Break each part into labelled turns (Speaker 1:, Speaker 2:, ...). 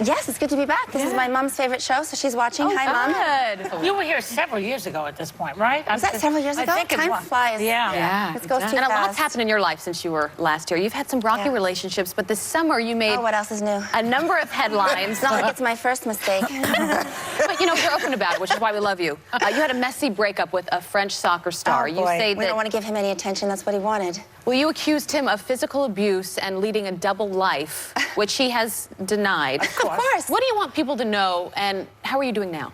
Speaker 1: Yes, it's good to be back. This is my mom's favorite show, so she's watching. Hi, Mom.
Speaker 2: Good. You were here several years ago at this point, right?
Speaker 1: Was that several years ago?
Speaker 2: I think
Speaker 1: Time flies.
Speaker 2: Yeah.
Speaker 1: It goes too fast.
Speaker 3: And a lot's happened in your life since you were last here. You've had some rocky relationships, but this summer you made...
Speaker 1: Oh, what else is new?
Speaker 3: A number of headlines.
Speaker 1: It's not like it's my first mistake.
Speaker 3: But, you know, you're open about it, which is why we love you. You had a messy breakup with a French soccer star.
Speaker 1: Oh, boy.
Speaker 3: You say
Speaker 1: we don't want to give him any attention. That's what he wanted.
Speaker 3: Well, you accused him of physical abuse and leading a double life, which he has denied.
Speaker 1: Of course.
Speaker 3: What do you want people to know, and how are you doing now?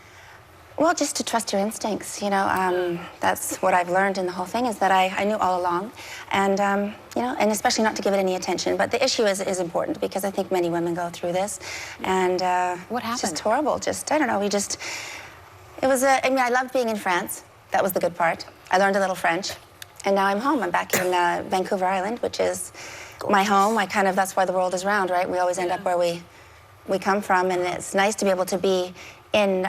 Speaker 1: Well, just to trust your instincts, you know. That's what I've learned in the whole thing, is that I knew all along. And, you know, and especially not to give it any attention. But the issue is important, because I think many women go through this. And
Speaker 3: what happened?
Speaker 1: It's just horrible. I don't know, it was I mean, I loved being in France. That was the good part. I learned a little French. And now I'm home. I'm back in Vancouver Island, which is my home. That's why the world is round, right? We always end up where we come from, and it's nice to be able to be in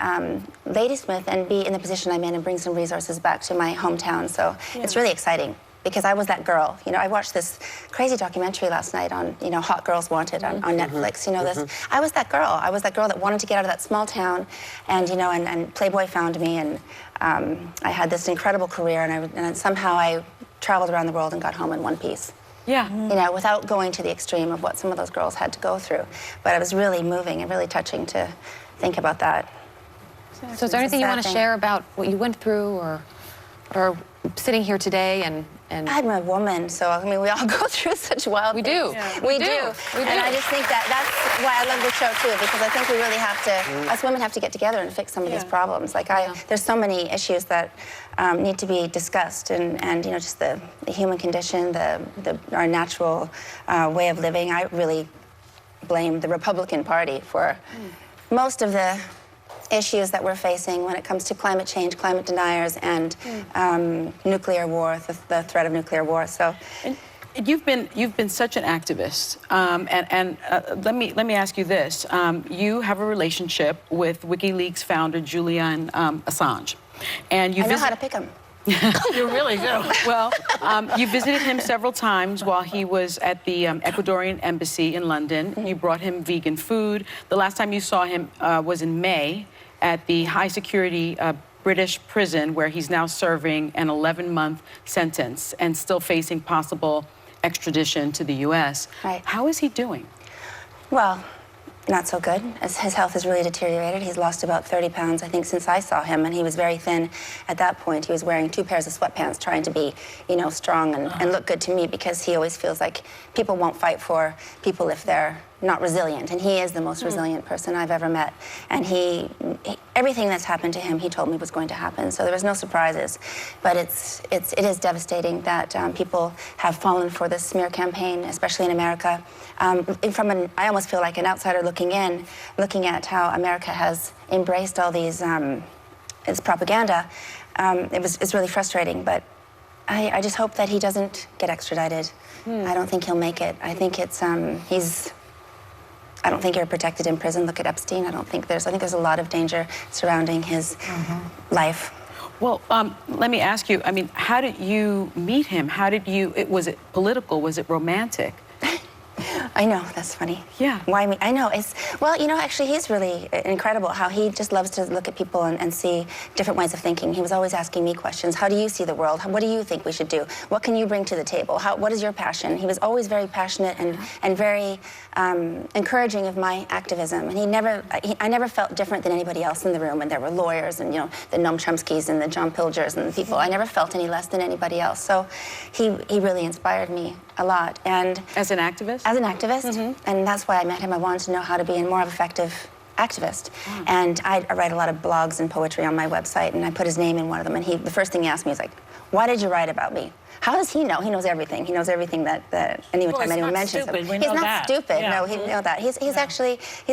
Speaker 1: Ladysmith and be in the position I'm in and bring some resources back to my hometown. So it's really exciting, because I was that girl. You know, I watched this crazy documentary last night on, you know, Hot Girls Wanted on Netflix. You know, I was that girl. I was that girl that wanted to get out of that small town, and, you know, and Playboy found me, and I had this incredible career, and somehow I traveled around the world and got home in one piece.
Speaker 3: Yeah.
Speaker 1: You know, without going to the extreme of what some of those girls had to go through. But it was really moving and really touching to think about that.
Speaker 3: So is there anything you want to share about what you went through, or sitting here today and...
Speaker 1: I'm a woman, so, I mean, we all go through such wild things. We do. And I just think that's why I love the show, too, because I think we really have to, us women have to get together and fix some of these problems. Like, there's so many issues that need to be discussed, and you know, just the human condition, our natural way of living. I really blame the Republican Party for most of the issues that we're facing when it comes to climate change, climate deniers, and nuclear war, the threat of nuclear war. So,
Speaker 4: and you've been such an activist, let me ask you this: you have a relationship with WikiLeaks founder Julian Assange, and you
Speaker 1: I know how to pick him.
Speaker 2: You really do.
Speaker 4: Well, you visited him several times while he was at the Ecuadorian embassy in London. You brought him vegan food. The last time you saw him was in May at the high-security British prison, where he's now serving an 11-month sentence and still facing possible extradition to the U.S.
Speaker 1: Right.
Speaker 4: How is he doing?
Speaker 1: Well, not so good. His health has really deteriorated. He's lost about 30 pounds, I think, since I saw him, and he was very thin at that point. He was wearing 2 pairs of sweatpants, trying to be, you know, strong and look good to me, because he always feels like people won't fight for people if they're not resilient, and he is the most resilient person I've ever met. And everything that's happened to him, he told me was going to happen, so there was no surprises. But it is devastating that people have fallen for this smear campaign, especially in America. I almost feel like an outsider looking in, looking at how America has embraced all these this propaganda. It's really frustrating, but I just hope that he doesn't get extradited. I don't think he'll make it. I think I don't think you're protected in prison. Look at Epstein. I think there's a lot of danger surrounding his life.
Speaker 4: Well, let me ask you, I mean, how did you meet him? Was it political? Was it romantic?
Speaker 1: I know, that's funny.
Speaker 4: Yeah.
Speaker 1: Why me? I know. Well, you know, actually, he's really incredible how he just loves to look at people and see different ways of thinking. He was always asking me questions. How do you see the world? What do you think we should do? What can you bring to the table? What is your passion? He was always very passionate and very encouraging of my activism. And I never felt different than anybody else in the room. And there were lawyers and, you know, the Noam Chomskys and the John Pilgers and the people. I never felt any less than anybody else. So he really inspired me a lot. And
Speaker 4: as an activist?
Speaker 1: As an activist, and that's why I met him. I wanted to know how to be a more effective activist. And I write a lot of blogs and poetry on my website, and I put his name in one of them, and the first thing he asked me was like, "Why did you write about me?" How does he know? He knows everything. He knows everything that anytime anyone mentions him.
Speaker 2: He's
Speaker 1: not stupid. Yeah. No, he knows that. He's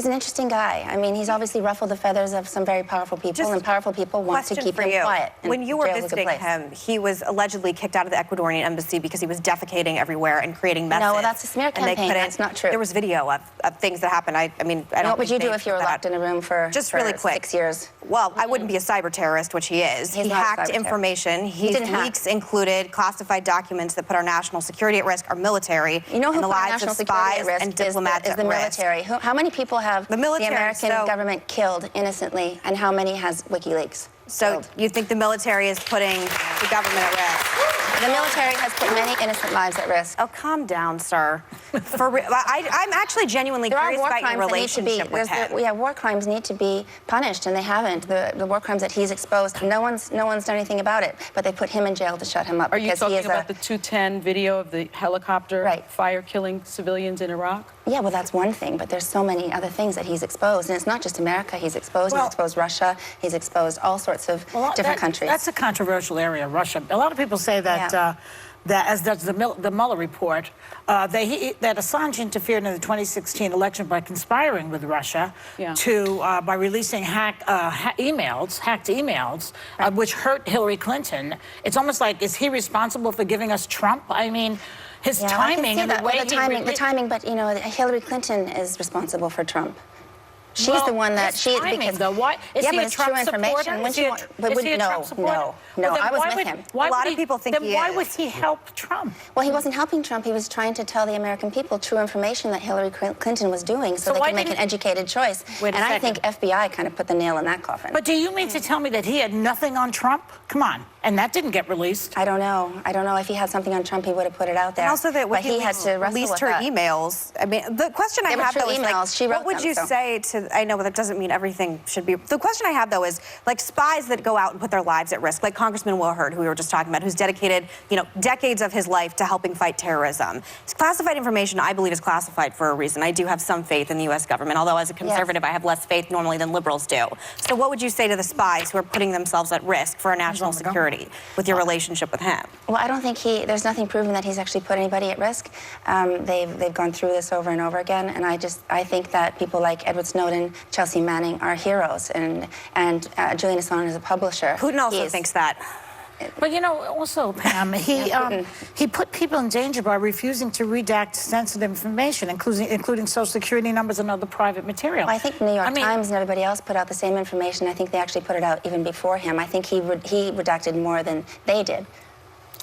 Speaker 1: an interesting guy. I mean, he's obviously ruffled the feathers of some very powerful people, and powerful people want to keep him quiet.
Speaker 5: When you were visiting him, he was allegedly kicked out of the Ecuadorian embassy because he was defecating everywhere and creating messes.
Speaker 1: No, well, that's a smear campaign. That's not true.
Speaker 5: There was video of things that happened. I mean, I don't.
Speaker 1: What would you do if you were locked in a room for
Speaker 5: really quick
Speaker 1: 6 years?
Speaker 5: Well, I wouldn't be a cyber terrorist, which he is. He hacked information. His leaks included classified classified documents that put our national security at risk are military.
Speaker 1: You know who
Speaker 5: and the
Speaker 1: put our
Speaker 5: lives
Speaker 1: national
Speaker 5: of
Speaker 1: security
Speaker 5: spies
Speaker 1: at risk
Speaker 5: and diplomats
Speaker 1: is the
Speaker 5: at risk.
Speaker 1: military. How many people have
Speaker 5: The military,
Speaker 1: American government killed innocently, and how many has WikiLeaks
Speaker 5: So
Speaker 1: killed?
Speaker 5: you think the military is putting the government at risk?
Speaker 1: The military has put many innocent lives at risk.
Speaker 5: Oh, calm down, sir. I'm actually genuinely
Speaker 1: There are
Speaker 5: curious
Speaker 1: war
Speaker 5: about your
Speaker 1: crimes that need to be.
Speaker 5: relationship with him.
Speaker 1: Yeah, war crimes need to be punished, and they haven't. The war crimes that he's exposed, no one's done anything about it. But they put him in jail to shut him up.
Speaker 4: Are you
Speaker 1: because he
Speaker 4: talking
Speaker 1: is
Speaker 4: about the 210 video of the helicopter fire killing civilians in Iraq?
Speaker 1: Yeah, well, that's one thing, but there's so many other things that he's exposed, and it's not just America he's exposed. He's exposed Russia. He's exposed all sorts of different countries.
Speaker 2: That's a controversial area, Russia. A lot of people say that. That, as does the Mueller report, that Assange interfered in the 2016 election by conspiring with Russia by releasing hacked emails, which hurt Hillary Clinton. It's almost like, is he responsible for giving us Trump? I mean, his timing and the way
Speaker 1: the timing, but you know, Hillary Clinton is responsible for Trump. She's the one that she
Speaker 2: because why is he
Speaker 1: but
Speaker 2: a
Speaker 1: it's
Speaker 2: Trump
Speaker 1: true information.
Speaker 2: supporter?
Speaker 1: When
Speaker 2: Is he a Trump supporter?
Speaker 1: No,
Speaker 2: Well,
Speaker 1: I was with him.
Speaker 5: A lot of people think he
Speaker 2: Then why
Speaker 5: is.
Speaker 2: would he help Trump?
Speaker 1: Well, he wasn't helping Trump. He was trying to tell the American people true information that Hillary Clinton was doing, so they could make an educated choice.
Speaker 2: Wait a
Speaker 1: and I
Speaker 2: second.
Speaker 1: think FBI kind of put the nail in that coffin.
Speaker 2: But do you mean to tell me that he had nothing on Trump? Come on. And that didn't get released.
Speaker 1: I don't know. I don't know if he had something on Trump, he would have put it out there.
Speaker 5: And also that
Speaker 1: but he had to wrestle
Speaker 5: released
Speaker 1: with
Speaker 5: her
Speaker 1: that.
Speaker 5: emails. I mean, the question I have
Speaker 1: true
Speaker 5: though is
Speaker 1: emails.
Speaker 5: like,
Speaker 1: She wrote
Speaker 5: what would
Speaker 1: them,
Speaker 5: you
Speaker 1: so.
Speaker 5: say to? I know, but that doesn't mean everything should be. The question I have though is like spies that go out and put their lives at risk, like Congressman Will Hurd, who we were just talking about, who's dedicated decades of his life to helping fight terrorism. It's classified information, I believe, is classified for a reason. I do have some faith in the U.S. government, although as a conservative, I have less faith normally than liberals do. So what would you say to the spies who are putting themselves at risk for our national security with your relationship with him?
Speaker 1: Well, I don't think there's nothing proven that he's actually put anybody at risk. They've gone through this over and over again, and I think that people like Edward Snowden, Chelsea Manning are heroes, and Julian Assange is a publisher.
Speaker 5: Putin also thinks that.
Speaker 2: But you know, also, Pam, he put people in danger by refusing to redact sensitive information, including Social Security numbers and other private material.
Speaker 1: Well, I think New York Times and everybody else put out the same information. I think they actually put it out even before him. I think he redacted more than they did.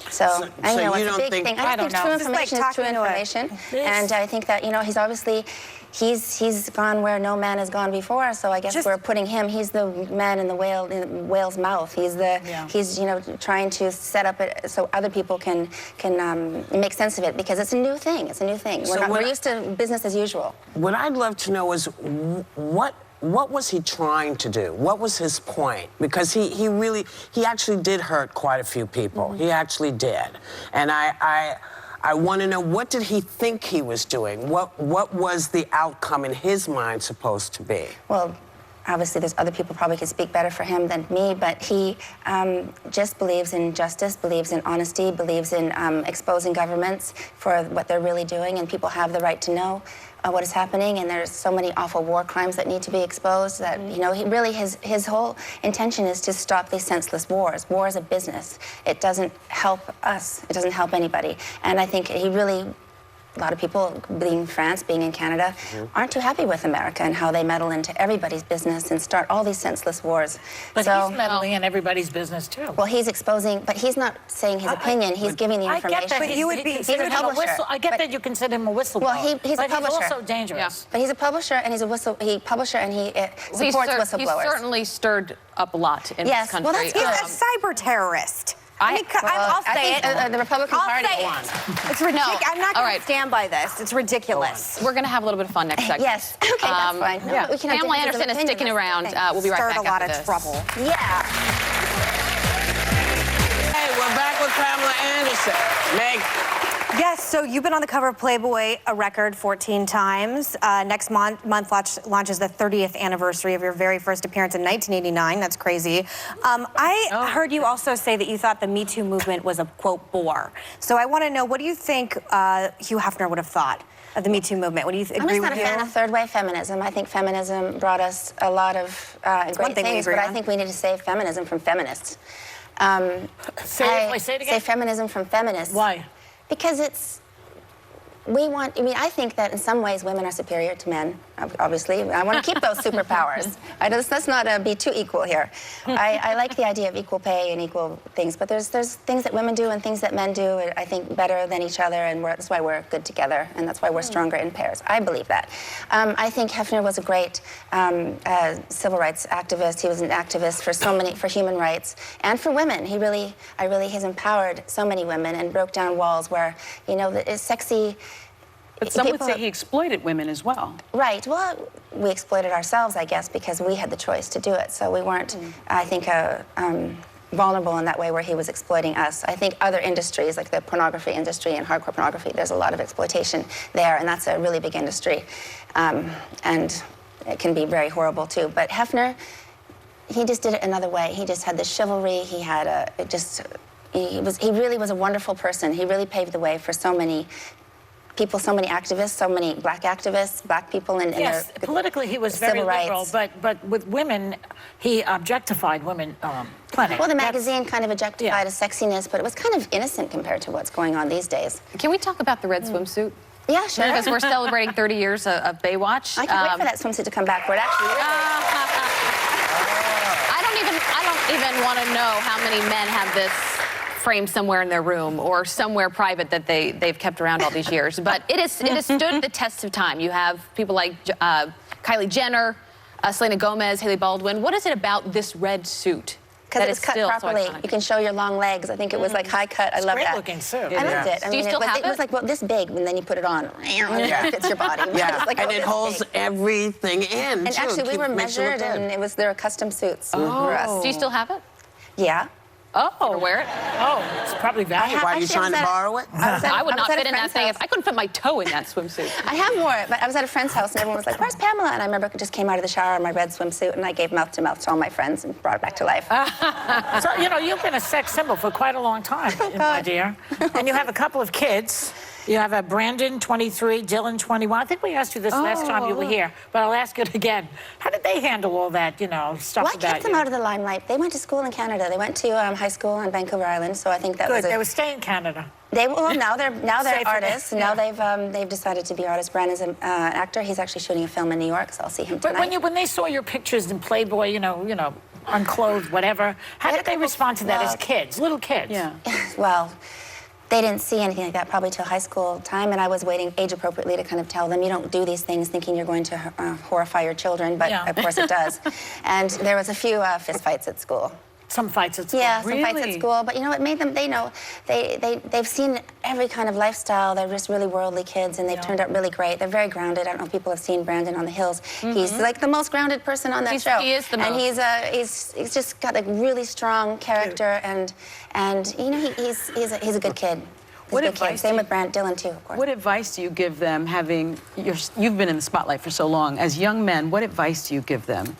Speaker 1: So I know it's a big thing. I think true information is true information, and I think that he's obviously. He's gone where no man has gone before, so I guess we're putting him. He's the man in the whale's mouth. He's trying to set up it so other people can make sense of it, because it's a new thing. It's a new thing. We're used to business as usual.
Speaker 6: What I'd love to know is what was he trying to do? What was his point? Because he actually did hurt quite a few people. He actually did, and I want to know, what did he think he was doing? What was the outcome in his mind supposed to be?
Speaker 1: Well, obviously there's other people probably could speak better for him than me, but he just believes in justice, believes in honesty, believes in exposing governments for what they're really doing, and people have the right to know what is happening, and there's so many awful war crimes that need to be exposed that, his whole intention is to stop these senseless wars. War is a business. It doesn't help us. It doesn't help anybody. And I think he really, a lot of people, being in France, being in Canada, aren't too happy with America and how they meddle into everybody's business and start all these senseless wars.
Speaker 2: But he's meddling in everybody's business, too.
Speaker 1: Well, he's exposing, but he's not saying his opinion. He's giving the information.
Speaker 2: I get that.
Speaker 5: But you would be
Speaker 1: he's a publisher.
Speaker 2: I get that you consider him a whistleblower.
Speaker 1: Well, he's a publisher.
Speaker 2: But he's also dangerous.
Speaker 1: But he's a publisher, and he's a supports whistleblowers.
Speaker 3: He's certainly stirred up a lot in this country.
Speaker 1: Well, that's
Speaker 5: He's a cyber terrorist. I'll say it.
Speaker 1: The Republican Party won.
Speaker 5: It's ridiculous. I'm not going to stand by this. It's ridiculous.
Speaker 3: We're going to have a little bit of fun next segment.
Speaker 1: Yes. Okay, that's fine.
Speaker 3: Yeah. Pamela Anderson is sticking around. We'll be right back
Speaker 5: after this. Stirred a lot of trouble.
Speaker 1: Yeah.
Speaker 6: Hey, we're back with Pamela Anderson. Meg.
Speaker 5: Yes, so you've been on the cover of Playboy a record 14 times. Next month launches the 30th anniversary of your very first appearance in 1989. That's crazy. I heard you also say that you thought the Me Too movement was a, quote, bore. So I want to know, what do you think Hugh Hefner would have thought of the Me Too movement? Would you agree with you?
Speaker 1: I'm just not a fan of third-wave feminism. I think feminism brought us a lot of great things, but I think we need to save feminism from feminists.
Speaker 2: Say it again.
Speaker 1: Say feminism from feminists.
Speaker 2: Why?
Speaker 1: Because it's I think that in some ways women are superior to men, obviously. I want to keep those superpowers. Let's not be too equal here. I like the idea of equal pay and equal things, but there's things that women do and things that men do, I think, better than each other, and that's why we're good together, and that's why we're stronger in pairs. I believe that. I think Hefner was a great civil rights activist. He was an activist for human rights and for women. He really has empowered so many women and broke down walls where, it's sexy.
Speaker 4: But some would say he exploited women as well.
Speaker 1: Right. Well, we exploited ourselves, I guess, because we had the choice to do it. So we weren't, I think, vulnerable in that way where he was exploiting us. I think other industries, like the pornography industry and hardcore pornography, there's a lot of exploitation there, and that's a really big industry. And it can be very horrible, too. But Hefner, he just did it another way. He just had this chivalry. He had he really was a wonderful person. He really paved the way for so many people, so many activists, so many black activists, black people in
Speaker 2: yes, politically he was very liberal, but with women, he objectified women plenty.
Speaker 1: Well, the magazine kind of objectified a sexiness, but it was kind of innocent compared to what's going on these days.
Speaker 3: Can we talk about the red swimsuit?
Speaker 1: Yeah, sure.
Speaker 3: Because we're celebrating 30 years of Baywatch.
Speaker 1: I can't wait for that swimsuit to come back where it actually is.
Speaker 3: I don't even want to know how many men have this framed somewhere in their room or somewhere private that they've kept around all these years. But it has stood the test of time. You have people like Kylie Jenner, Selena Gomez, Haley Baldwin. What is it about this red suit?
Speaker 1: Because it was cut properly. You can show your long legs. I think it was like high cut. I love that.
Speaker 2: Great looking suit.
Speaker 1: I loved it. I mean, it was like this big, and then you put it on. It fits your body.
Speaker 6: Yeah,
Speaker 1: like,
Speaker 6: and it holds everything in.
Speaker 1: And actually, we were measured, and there were custom suits for us.
Speaker 3: Do you still have it?
Speaker 1: Yeah.
Speaker 3: Oh, wear it?
Speaker 2: Oh, it's probably valuable.
Speaker 6: Why are you trying to borrow it?
Speaker 3: I would not fit in that thing. I couldn't fit my toe in that swimsuit.
Speaker 1: I have wore it, but I was at a friend's house, and everyone was like, "Where's Pamela?" And I remember I just came out of the shower in my red swimsuit, and I gave mouth to mouth to all my friends and brought it back to life.
Speaker 2: So, you've been a sex symbol for quite a long time, my dear. And you have a couple of kids. You have a Brandon, 23, Dylan, 21. I think we asked you this last time you were here, but I'll ask it again. How did they handle all that, stuff
Speaker 1: Well, I kept them out of the limelight. They went to school in Canada. They went to high school on Vancouver Island, so I think that was
Speaker 2: Good. They would stay in Canada.
Speaker 1: Now they're artists.
Speaker 2: Yeah.
Speaker 1: Now they've decided to be artists. Brandon's an actor. He's actually shooting a film in New York, so I'll see him tonight.
Speaker 2: But when they saw your pictures in Playboy, unclothed, whatever, how did they respond to that as kids, little kids?
Speaker 4: Yeah.
Speaker 1: Well, they didn't see anything like that probably till high school time, and I was waiting age appropriately to kind of tell them, you don't do these things thinking you're going to horrify your children, but of course it does. And there was a few fist fights at school.
Speaker 2: Some fights at school.
Speaker 1: Yeah, some fights at school, but it made them, they've seen every kind of lifestyle. They're just really worldly kids, and they've turned out really great. They're very grounded. I don't know if people have seen Brandon on the Hills. He's like the most grounded person on that show.
Speaker 3: He is the most.
Speaker 1: And he's just got a really strong character, and he's a good kid.
Speaker 4: What advice?
Speaker 1: Same with Dylan too, of course.
Speaker 4: What advice do you give them, you've been in the spotlight for so long, as young men, what advice do you give them?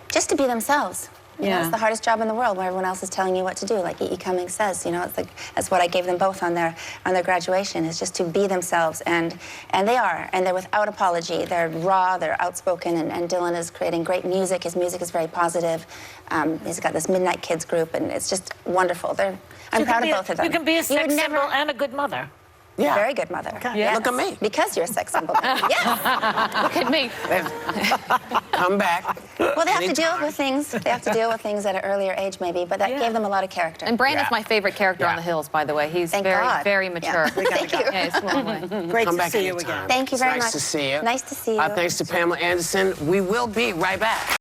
Speaker 1: Just to be themselves.
Speaker 4: Yeah.
Speaker 1: It's the hardest job in the world, where everyone else is telling you what to do, like E.E. Cummings says. It's like that's what I gave them both on their graduation, is just to be themselves, and they are, and they're without apology. They're raw, they're outspoken, and Dylan is creating great music. His music is very positive. He's got this Midnight Kids group, and it's just wonderful. I'm proud of both of them.
Speaker 2: You can be a sex symbol and a good mother.
Speaker 1: Yeah. Very good mother.
Speaker 2: Okay.
Speaker 6: Yeah. Look at me.
Speaker 1: Because you're a sex symbol. Yes.
Speaker 3: Look at me.
Speaker 6: Come back.
Speaker 1: Well, they have to deal with things. They have to deal with things at an earlier age, maybe, but that gave them a lot of character.
Speaker 3: And Brandon's my favorite character on the Hills, by the way. He's very mature.
Speaker 1: Yeah. Thank you.
Speaker 3: Yeah, he's lovely.
Speaker 2: Great
Speaker 6: Come
Speaker 2: to
Speaker 6: back
Speaker 2: see you
Speaker 6: anytime.
Speaker 2: again.
Speaker 1: Thank you very much.
Speaker 6: Nice to see you.
Speaker 1: Nice to see you.
Speaker 6: Thanks to Pamela Anderson. We will be right back.